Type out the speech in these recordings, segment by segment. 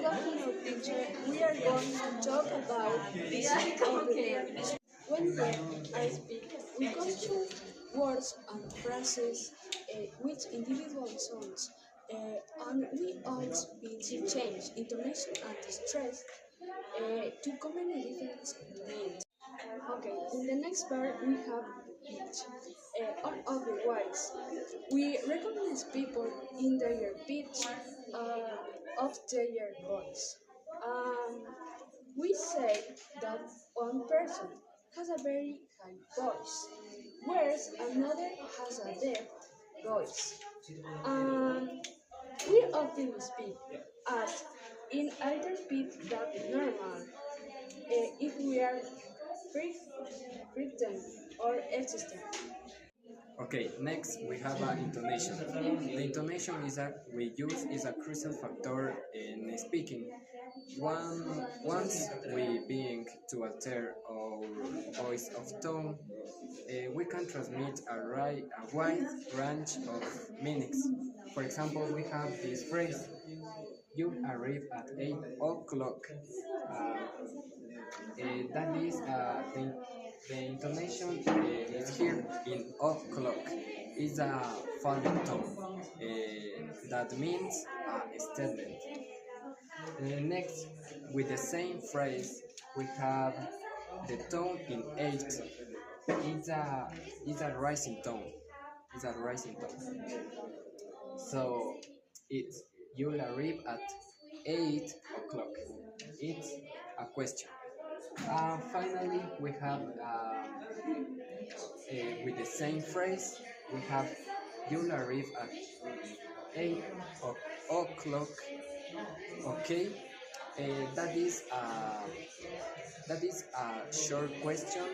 afternoon, teacher. We are going to talk about physics of the language. When we are speaking, we construe words and phrases with individual sounds, and we also build change, intonation, and stress to communicate different meanings. Okay, in the next part we have pitch. On otherwise, we recognize people in their pitch of their voice. Um, we say that one person has a very high voice, whereas another has a deep voice. Um, we often speak as in either pitch than normal if we are frightened or existing. Okay, next we have intonation. The intonation we use is a crucial factor in speaking. Once we being to alter our voice of tone, we can transmit a wide range of meanings. For example, we have this phrase, "You arrive at 8 o'clock." That is the intonation is here in o'clock is a falling tone that means a statement. Next, with the same phrase, we have the tone in 8. It's a rising tone. It's a rising tone. So it's you'll arrive at 8 o'clock. It's a question. Finally, we have with the same phrase, we have you'll arrive at 8 o'clock. Okay, uh, that is uh, that is a short question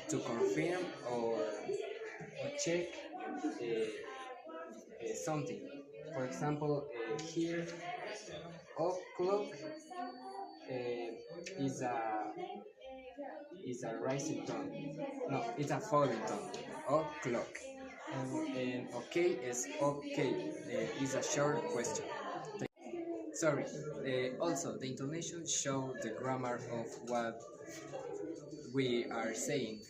to confirm or check something. For example, here o'clock is a rising tone. No, it's a falling tone. O'clock. And okay is okay. Is a short question. Sorry. Also, the intonation show the grammar of what we are saying.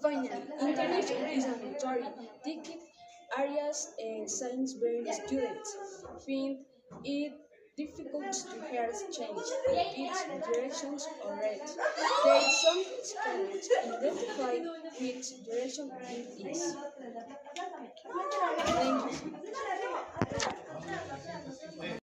Finally, intonation is a notoriety areas science-bearing students find it difficult to hear change in its directions or rate. They sometimes cannot identify which direction it is. Thank you.